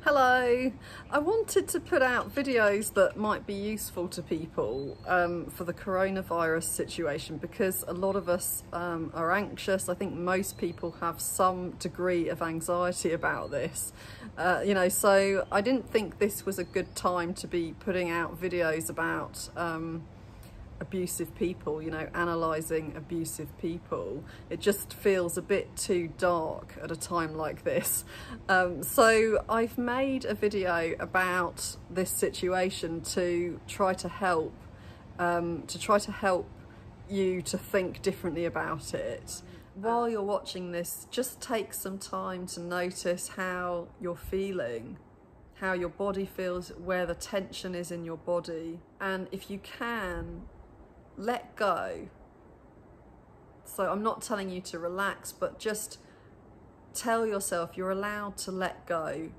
Hello, I wanted to put out videos that might be useful to people for the coronavirus situation, because a lot of us are anxious. I think most people have some degree of anxiety about this, so I didn't think this was a good time to be putting out videos about abusive people, analysing abusive people. It just feels a bit too dark at a time like this. So I've made a video about this situation to try to help you to think differently about it. While you're watching this, just take some time to notice how you're feeling, how your body feels, where the tension is in your body, and if you can, let go. So I'm not telling you to relax, but just tell yourself you're allowed to let go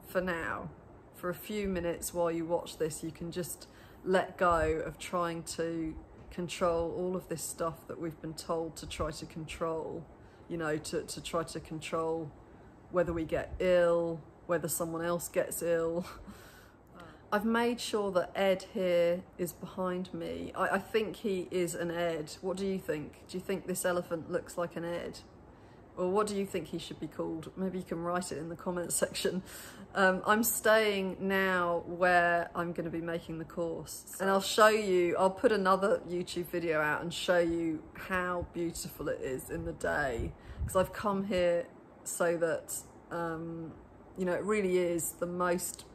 for now. For a few minutes while you watch this, you can just let go of trying to control all of this stuff that we've been told to try to control, to try to control whether we get ill, whether someone else gets ill. I've made sure that Ed here is behind me. I think he is an Ed. What do you think? Do you think this elephant looks like an Ed? Or what do you think he should be called? Maybe you can write it in the comments section. I'm staying now where I'm going to be making the course. And I'll show you, I'll put another YouTube video out and show you how beautiful it is in the day. Because I've come here so that, it really is the most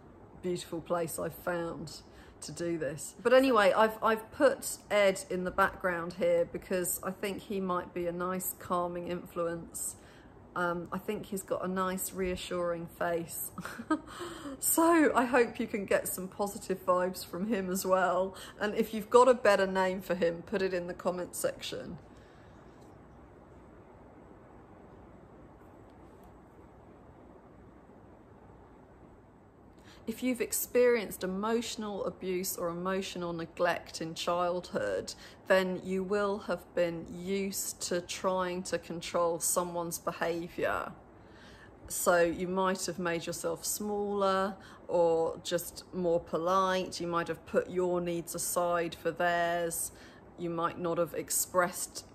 beautiful place I've found to do this. But anyway, I've put Ed in the background here because I think he might be a nice calming influence. I think he's got a nice reassuring face. So I hope you can get some positive vibes from him as well. And if you've got a better name for him, put it in the comment section. If you've experienced emotional abuse or emotional neglect in childhood, then you will have been used to trying to control someone's behaviour. So you might have made yourself smaller or just more polite. You might have put your needs aside for theirs. You might not have expressed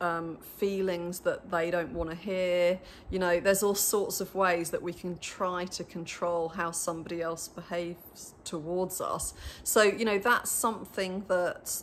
feelings that they don't want to hear. There's all sorts of ways that we can try to control how somebody else behaves towards us. So, that's something that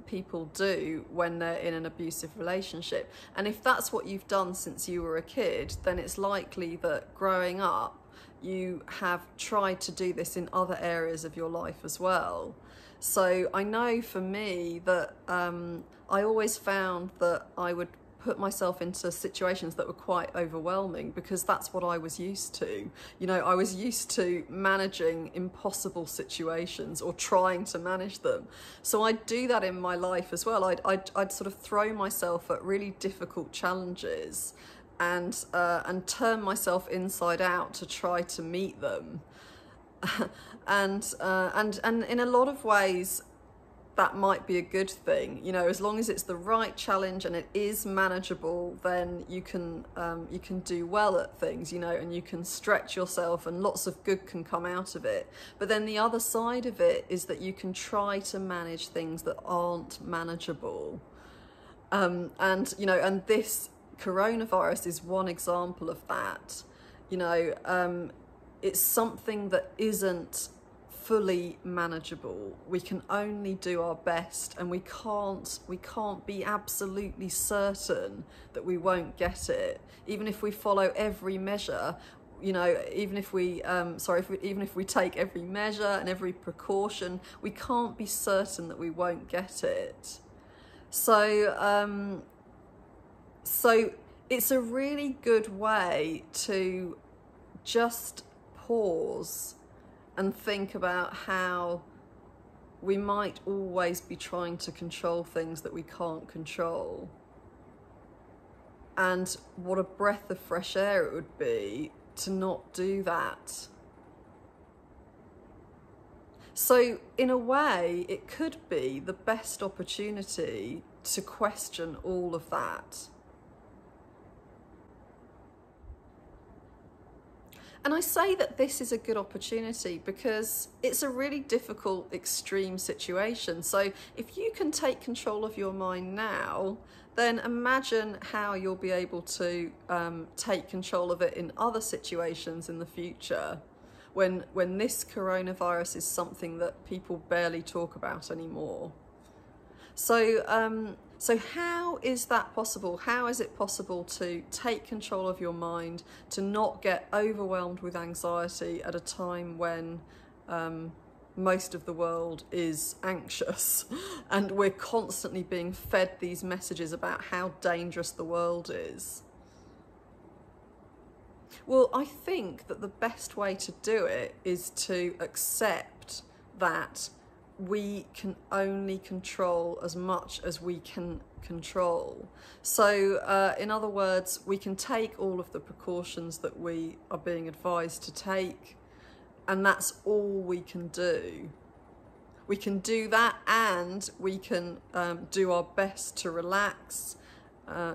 people do when they're in an abusive relationship. And if that's what you've done since you were a kid, then it's likely that growing up, you have tried to do this in other areas of your life as well. So I know for me that I always found that I would put myself into situations that were quite overwhelming because that's what I was used to. I was used to managing impossible situations or trying to manage them. So I'd do that in my life as well. I'd sort of throw myself at really difficult challenges and turn myself inside out to try to meet them. And in a lot of ways that might be a good thing, as long as it's the right challenge and it is manageable, then you can do well at things, and you can stretch yourself and lots of good can come out of it. But then the other side of it is that you can try to manage things that aren't manageable, and this coronavirus is one example of that. It's something that isn't fully manageable. We can only do our best, and we can't be absolutely certain that we won't get it. Even if we follow every measure, even if we take every measure and every precaution, we can't be certain that we won't get it. So it's a really good way to just pause and think about how we might always be trying to control things that we can't control, and what a breath of fresh air it would be to not do that. So in a way, it could be the best opportunity to question all of that. And I say that this is a good opportunity because it's a really difficult, extreme situation. So if you can take control of your mind now, then imagine how you'll be able to take control of it in other situations in the future, when this coronavirus is something that people barely talk about anymore. So how is that possible? How is it possible to take control of your mind, to not get overwhelmed with anxiety at a time when most of the world is anxious and we're constantly being fed these messages about how dangerous the world is? Well, I think that the best way to do it is to accept that we can only control as much as we can control. So in other words, we can take all of the precautions that we are being advised to take, and that's all we can do. We can do that, and we can do our best to relax,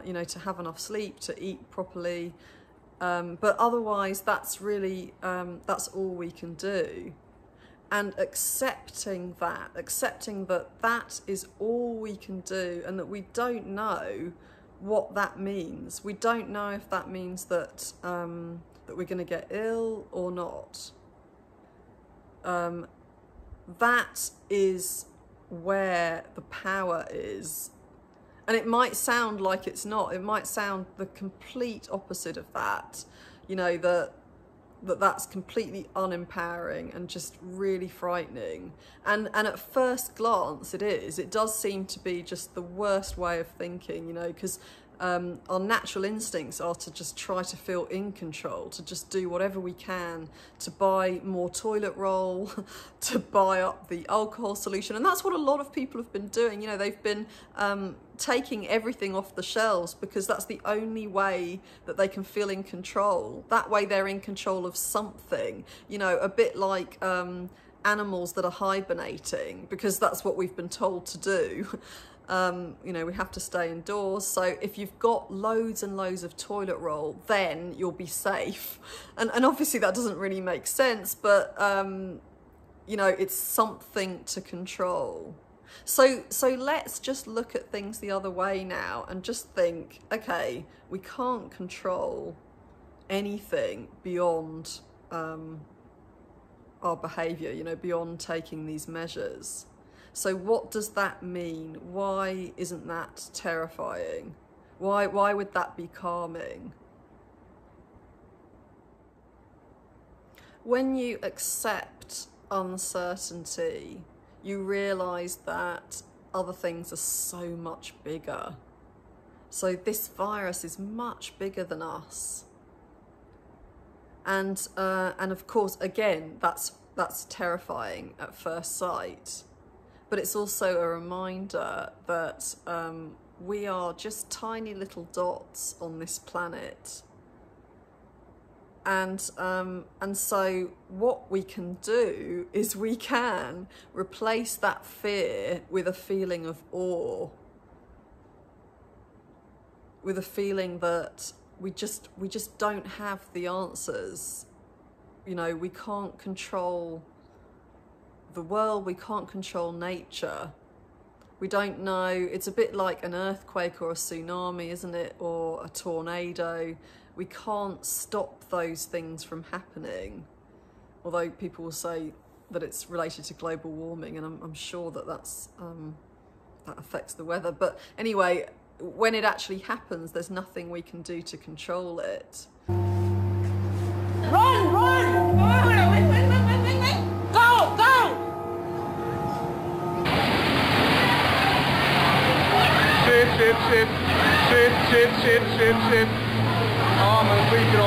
you know, to have enough sleep, to eat properly, but otherwise that's really that's all we can do. And accepting that that is all we can do, and that we don't know what that means. We don't know if that means that that we're going to get ill or not. That is where the power is. And it might sound like it's not. It might sound the complete opposite of that. You know, that's completely unempowering and just really frightening. And at first glance it does seem to be just the worst way of thinking, you know, because our natural instincts are to just try to feel in control, to just do whatever we can to buy more toilet roll, to buy up the alcohol solution. And that's what a lot of people have been doing. You know, they've been taking everything off the shelves because that's the only way that they can feel in control. That way they're in control of something, you know, a bit like animals that are hibernating, because that's what we've been told to do. You know, we have to stay indoors. So if you've got loads and loads of toilet roll, then you'll be safe. And obviously that doesn't really make sense, but you know, it's something to control. So let's just look at things the other way now and just think, okay, we can't control anything beyond our behaviour, you know, beyond taking these measures. So what does that mean? Why isn't that terrifying? Why would that be calming? When you accept uncertainty, you realise that other things are so much bigger. So this virus is much bigger than us. And of course, again, that's terrifying at first sight. But it's also a reminder that we are just tiny little dots on this planet. And so what we can do is we can replace that fear with a feeling of awe, with a feeling that we just don't have the answers. You know, we can't control the world, we can't control nature. We don't know. It's a bit like an earthquake or a tsunami, isn't it? Or a tornado. We can't stop those things from happening. Although people will say that it's related to global warming, and I'm sure that that affects the weather. But anyway, when it actually happens, there's nothing we can do to control it. Run! Run! Go! Go! Shit. Ja, men skit i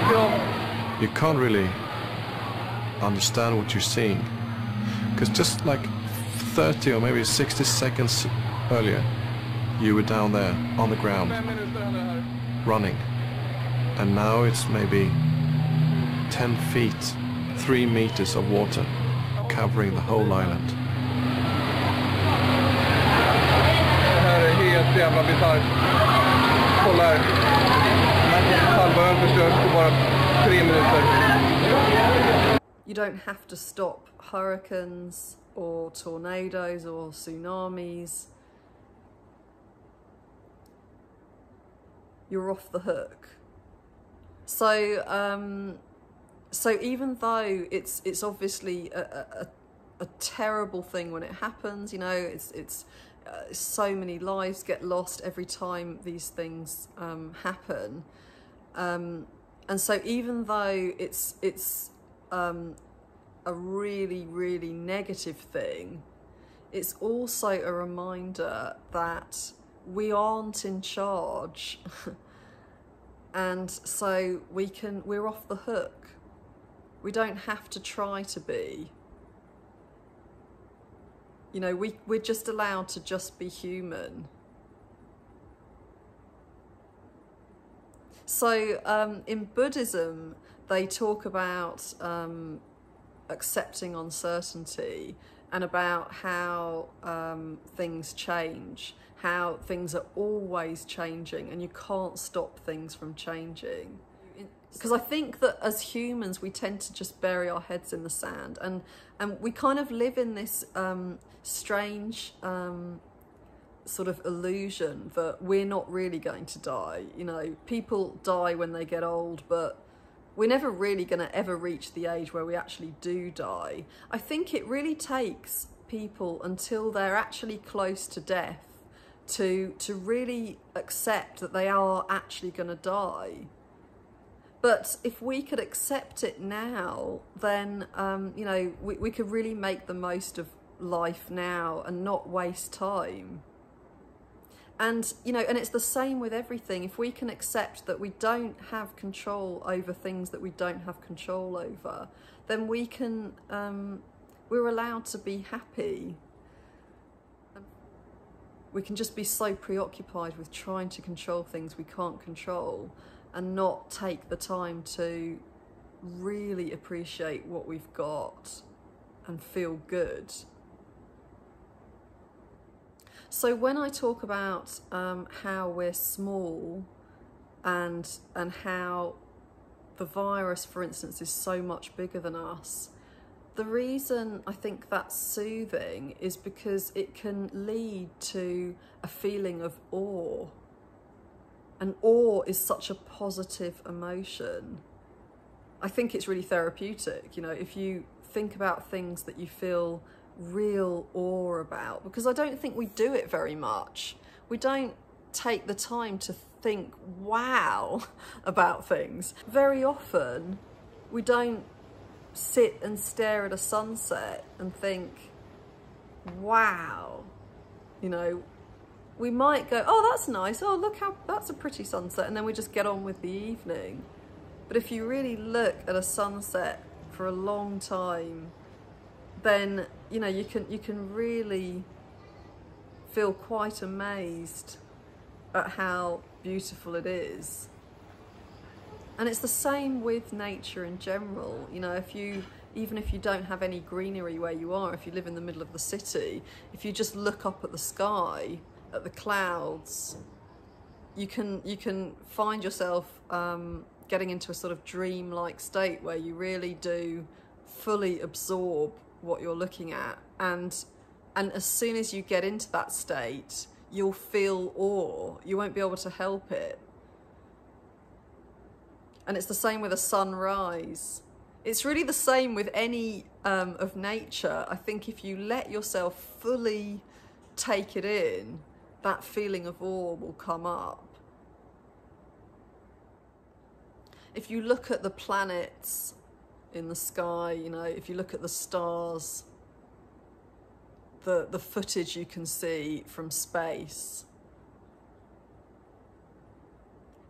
dem. You can't really understand what you're seeing. Because just like 30 or maybe 60 seconds earlier, you were down there on the ground, running. And now it's maybe 10 feet, 3 meters of water covering the whole island. Det här är helt jävla bisarrt. Kolla här. Halvön förstörs på bara 3 minuter. You don't have to stop hurricanes or tornadoes or tsunamis. You're off the hook. So, so even though it's obviously a terrible thing when it happens, you know, it's so many lives get lost every time these things happen, and so even though it's a really negative thing, it's also a reminder that we aren't in charge. And so we're off the hook. We don't have to try to be. You know, we're just allowed to just be human. So in Buddhism, they talk about accepting uncertainty and about how things change, how things are always changing and you can't stop things from changing. Because I think that as humans, we tend to just bury our heads in the sand, and we kind of live in this strange sort of illusion that we're not really going to die. You know, people die when they get old, but we're never really going to ever reach the age where we actually do die. I think it really takes people until they're actually close to death to really accept that they are actually going to die. But if we could accept it now, then, you know, we could really make the most of life now and not waste time. And, you know, and it's the same with everything. If we can accept that we don't have control over things that we don't have control over, then we can, we're allowed to be happy. We can just be so preoccupied with trying to control things we can't control and not take the time to really appreciate what we've got and feel good. So when I talk about how we're small and how the virus, for instance, is so much bigger than us, the reason I think that's soothing is because it can lead to a feeling of awe. And awe is such a positive emotion. I think it's really therapeutic, you know, if you think about things that you feel real awe about, because I don't think we do it very much. We don't take the time to think wow about things. Very often we don't sit and stare at a sunset and think wow, you know. We might go, oh, that's nice, oh, look how, that's a pretty sunset, and then we just get on with the evening. But if you really look at a sunset for a long time, then, you know, you can really feel quite amazed at how beautiful it is. And it's the same with nature in general. You know, even if you don't have any greenery where you are, if you live in the middle of the city, if you just look up at the sky, at the clouds, you can find yourself getting into a sort of dream-like state where you really do fully absorb what you're looking at, and as soon as you get into that state, you'll feel awe. You won't be able to help it. And it's the same with a sunrise. It's really the same with any of nature. I think if you let yourself fully take it in, that feeling of awe will come up. If you look at the planets in the sky, you know, if you look at the stars, the footage you can see from space,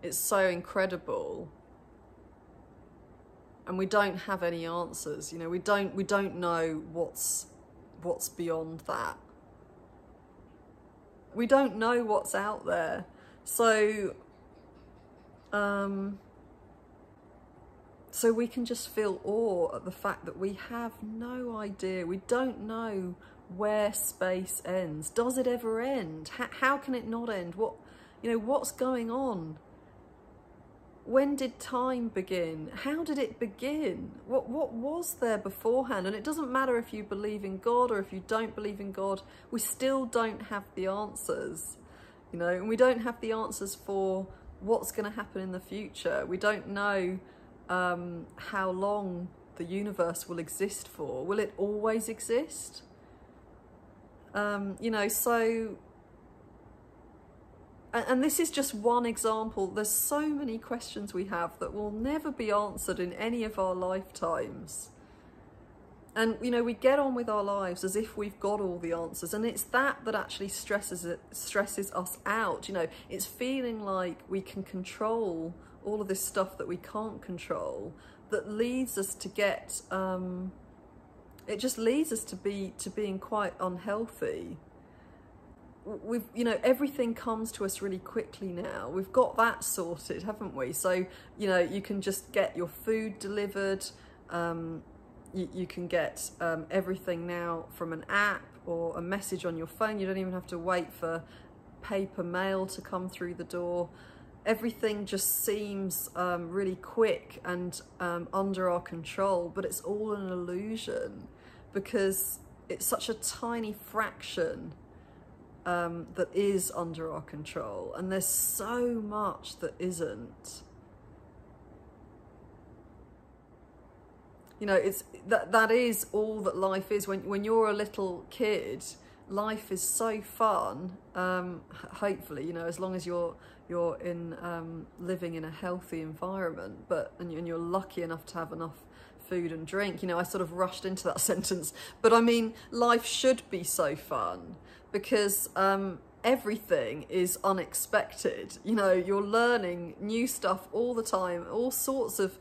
it's so incredible. And we don't have any answers, you know, we don't know what's beyond that. We don't know what's out there. So so we can just feel awe at the fact that we have no idea. We don't know where space ends. Does it ever end? How can it not end? What, you know, what's going on? when did time begin? How did it begin? What was there beforehand? And it doesn't matter if you believe in God or if you don't believe in God, we still don't have the answers, you know, and we don't have the answers for what's going to happen in the future. We don't know how long the universe will exist for. Will it always exist? You know, so... And this is just one example. There's so many questions we have that will never be answered in any of our lifetimes. And, you know, we get on with our lives as if we've got all the answers. And it's that actually stresses us out. You know, it's feeling like we can control all of this stuff that we can't control that leads us to get... it just leads us to being quite unhealthy. You know, everything comes to us really quickly now. We've got that sorted, haven't we? So, you know, you can just get your food delivered. You can get everything now from an app or a message on your phone. You don't even have to wait for paper mail to come through the door. Everything just seems really quick and under our control, but it's all an illusion because it's such a tiny fraction that is under our control, and there's so much that isn't. You know, it's that is all that life is. When you're a little kid, life is so fun. Hopefully, you know, as long as you're in living in a healthy environment, and you're lucky enough to have enough food and drink. You know, I sort of rushed into that sentence, but I mean, life should be so fun because everything is unexpected. You know, you're learning new stuff all the time. All sorts of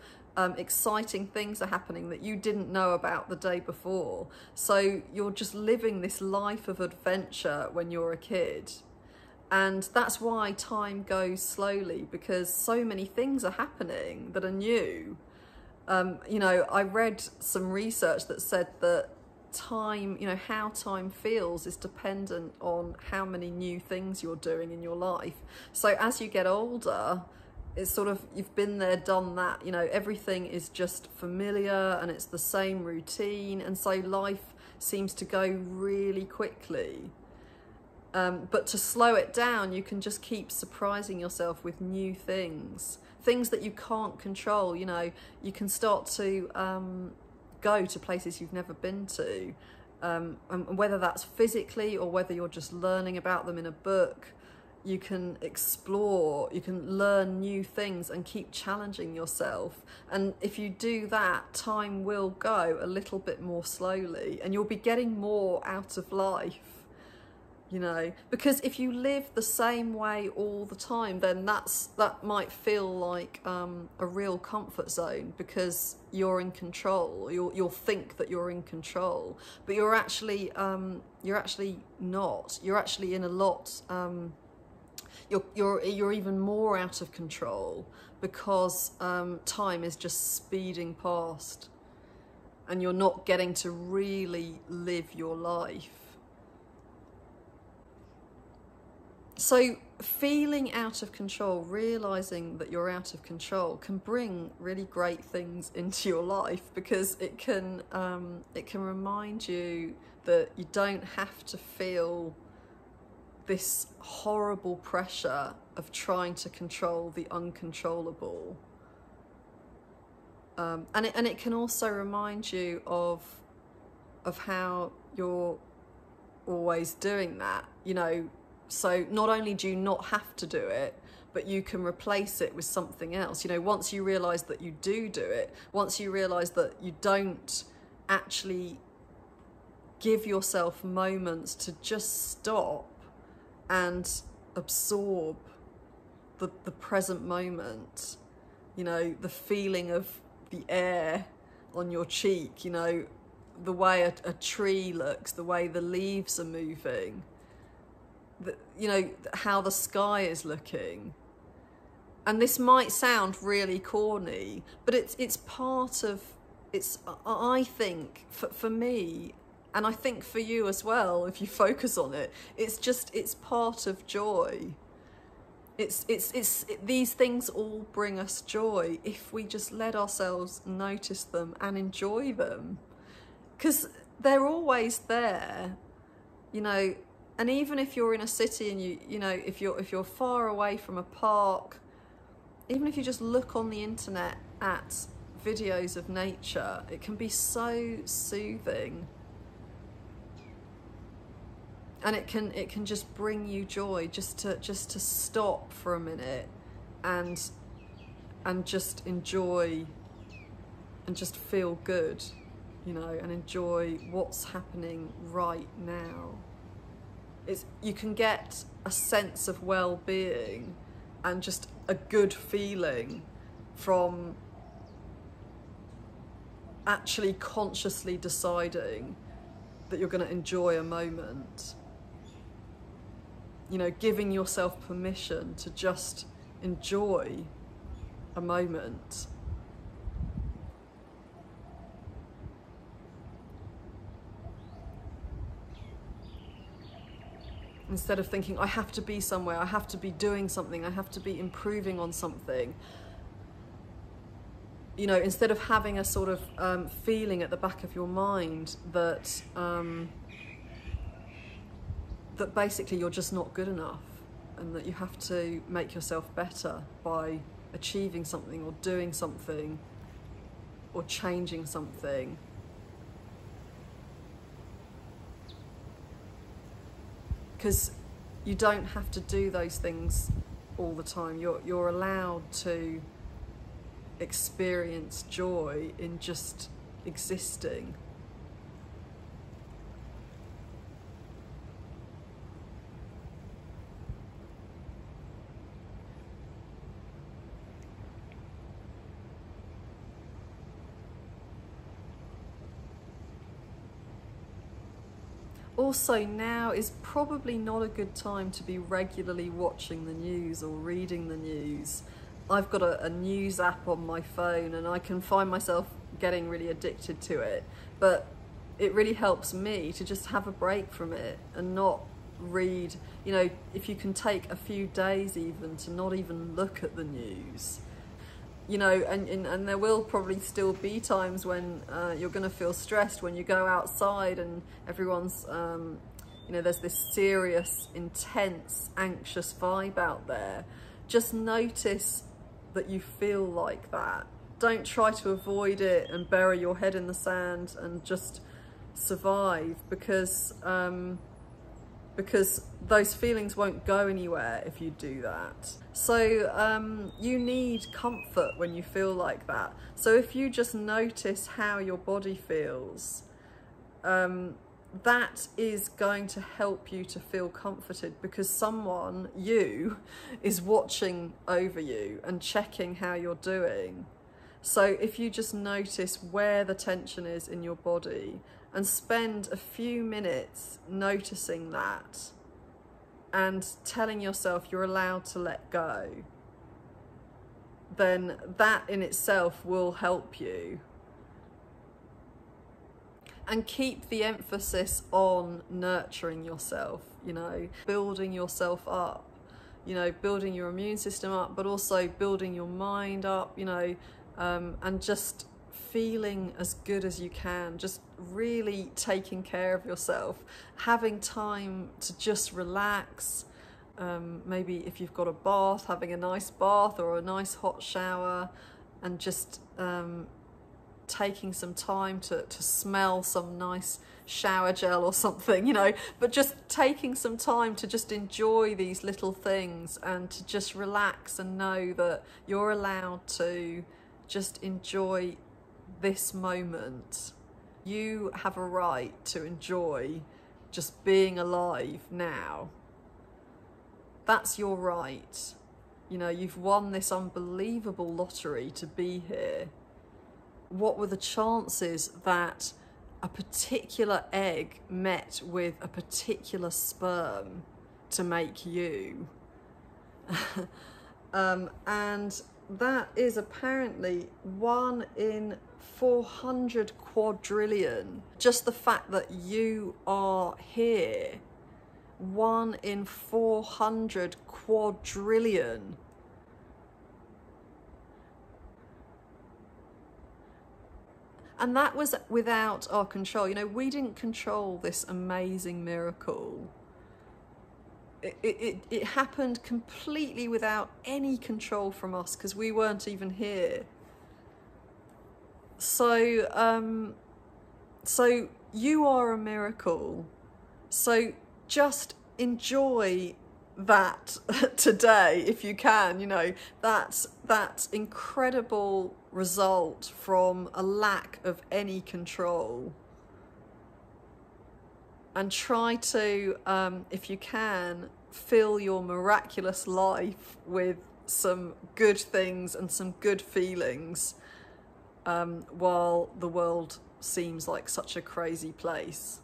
exciting things are happening that you didn't know about the day before. So you're just living this life of adventure when you're a kid. And that's why time goes slowly, because so many things are happening that are new. You know, I read some research that said that time, you know, how time feels is dependent on how many new things you're doing in your life. So as you get older, it's sort of, you've been there, done that, you know, everything is just familiar and it's the same routine. And so life seems to go really quickly. But to slow it down, you can just keep surprising yourself with new things that you can't control. You know, you can start to go to places you've never been to, and whether that's physically or whether you're just learning about them in a book. You can explore, you can learn new things and keep challenging yourself. And if you do that, time will go a little bit more slowly and you'll be getting more out of life. You know, because if you live the same way all the time, then that might feel like a real comfort zone because you're in control. You'll think that you're in control, but you're actually not. You're actually in a lot. You're even more out of control because time is just speeding past, and you're not getting to really live your life. So feeling out of control, realizing that you're out of control, can bring really great things into your life, because it can remind you that you don't have to feel this horrible pressure of trying to control the uncontrollable. And it can also remind you of how you're always doing that, you know. So not only do you not have to do it, but you can replace it with something else. You know, once you realise that you do it, once you realise that you don't actually give yourself moments to just stop and absorb the present moment, you know, the feeling of the air on your cheek, you know, the way a tree looks, the way the leaves are moving, you know, how the sky is looking. And this might sound really corny, but it's part of, I think, for me, and I think for you as well, if you focus on it, it's part of joy. These things all bring us joy if we just let ourselves notice them and enjoy them, because they're always there, you know. And even if you're in a city and you know, if you're far away from a park, even if you just look on the internet at videos of nature, it can be so soothing. And it can just bring you joy, just to stop for a minute and just enjoy and just feel good, you know, and enjoy what's happening right now. You can get a sense of well-being and just a good feeling from actually consciously deciding that you're going to enjoy a moment. You know, giving yourself permission to just enjoy a moment. Instead of thinking, I have to be somewhere, I have to be doing something, I have to be improving on something. You know, instead of having a sort of feeling at the back of your mind that that basically you're just not good enough, and that you have to make yourself better by achieving something or doing something or changing something. Because you don't have to do those things all the time. You're allowed to experience joy in just existing. Also, now is probably not a good time to be regularly watching the news or reading the news. I've got a news app on my phone and I can find myself getting really addicted to it, but it really helps me to just have a break from it and not read, you know, if you can take a few days even to not even look at the news. You know, and there will probably still be times when you're going to feel stressed when you go outside and everyone's, you know, there's this serious, intense, anxious vibe out there. Just notice that you feel like that. Don't try to avoid it and bury your head in the sand and just survive, because those feelings won't go anywhere if you do that. So you need comfort when you feel like that. So if you just notice how your body feels, that is going to help you to feel comforted, because someone, you, is watching over you and checking how you're doing. So if you just notice where the tension is in your body and spend a few minutes noticing that and telling yourself you're allowed to let go, then that in itself will help you. And keep the emphasis on nurturing yourself, you know, building yourself up, you know, building your immune system up, but also building your mind up, you know, and just feeling as good as you can, just really taking care of yourself, having time to just relax. Maybe if you've got a bath, having a nice bath or a nice hot shower, and just taking some time to smell some nice shower gel or something, you know, but just taking some time to just enjoy these little things and to just relax and know that you're allowed to just enjoy this moment. You have a right to enjoy just being alive now. That's your right. You know, you've won this unbelievable lottery to be here. What were the chances that a particular egg met with a particular sperm to make you? And that is apparently 1 in 400 quadrillion. Just the fact that you are here 1 in 400 quadrillion. And that was without our control. You know, we didn't control this amazing miracle. It happened completely without any control from us, because we weren't even here. So, so you are a miracle. So just enjoy that today if you can. You know, that incredible result from a lack of any control. And try to, if you can, fill your miraculous life with some good things and some good feelings, while the world seems like such a crazy place.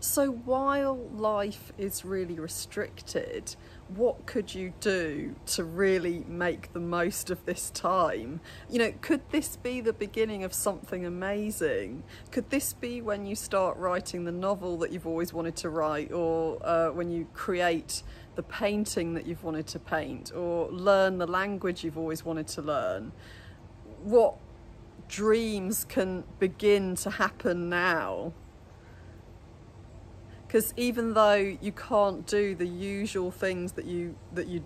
So while life is really restricted, what could you do to really make the most of this time? You know, could this be the beginning of something amazing? Could this be when you start writing the novel that you've always wanted to write, or when you create the painting that you've wanted to paint, or learn the language you've always wanted to learn? What dreams can begin to happen now? Because even though you can't do the usual things that you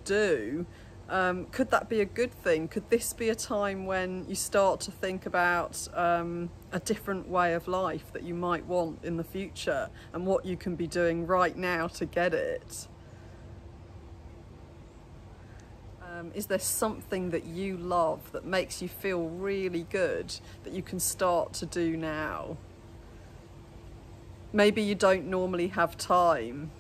do, could that be a good thing? Could this be a time when you start to think about a different way of life that you might want in the future, and what you can be doing right now to get it? Is there something that you love that makes you feel really good that you can start to do now? Maybe you don't normally have time,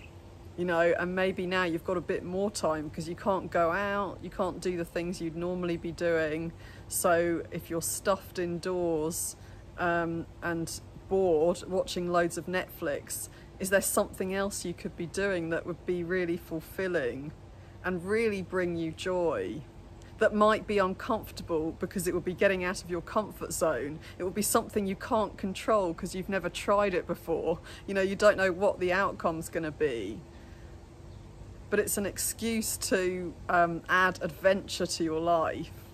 you know, and maybe now you've got a bit more time because you can't go out, you can't do the things you'd normally be doing. So if you're stuffed indoors and bored watching loads of Netflix, is there something else you could be doing that would be really fulfilling and really bring you joy? That might be uncomfortable because it will be getting out of your comfort zone. It will be something you can't control because you've never tried it before. You know, you don't know what the outcome's going to be. But it's an excuse to add adventure to your life.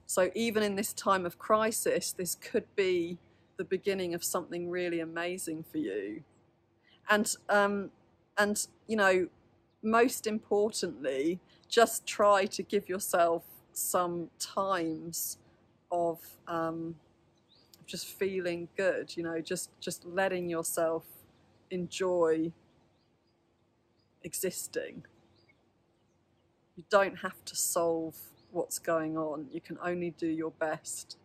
So even in this time of crisis, this could be the beginning of something really amazing for you. And you know, most importantly, just try to give yourself some times of just feeling good, you know, just letting yourself enjoy existing. You don't have to solve what's going on. You can only do your best.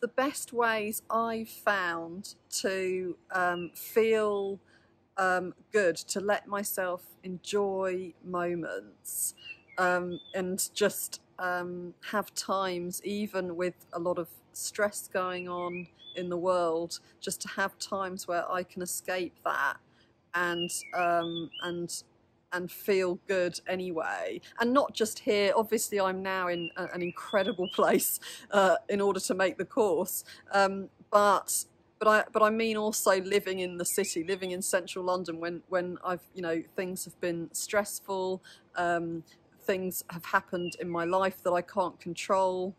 The best ways I've found to feel good, to let myself enjoy moments, and just have times, even with a lot of stress going on in the world, just to have times where I can escape that and feel good anyway. And not just here, obviously I'm now in an incredible place in order to make the course, but I mean also living in the city, living in central London when I've, you know, things have been stressful, things have happened in my life that I can't control,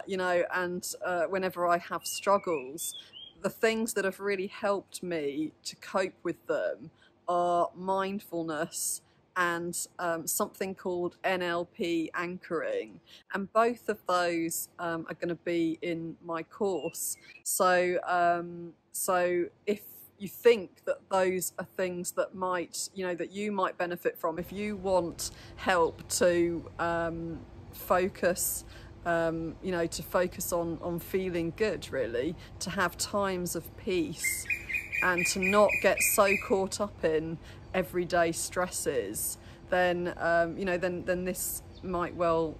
you know, and whenever I have struggles, the things that have really helped me to cope with them are mindfulness and something called NLP anchoring, and both of those are going to be in my course. So so if you think that those are things that might, you know, that you might benefit from, if you want help to focus, you know, to focus on feeling good, really, to have times of peace and to not get so caught up in everyday stresses, then you know, then this might well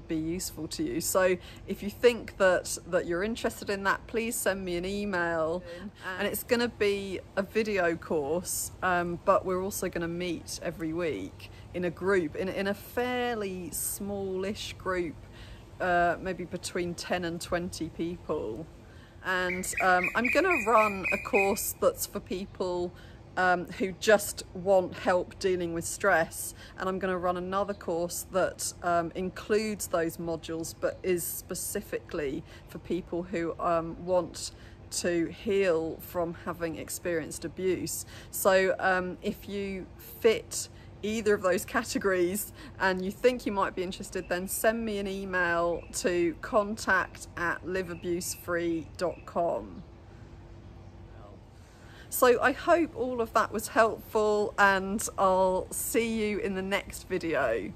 be useful to you. So if you think that you're interested in that, please send me an email. And it's going to be a video course, but we're also going to meet every week in a group, in a fairly smallish group, maybe between 10 and 20 people. And I'm going to run a course that's for people who just want help dealing with stress, and I'm going to run another course that includes those modules but is specifically for people who want to heal from having experienced abuse. So if you fit either of those categories and you think you might be interested, then send me an email to contact@liveabusefree.com. So I hope all of that was helpful, and I'll see you in the next video.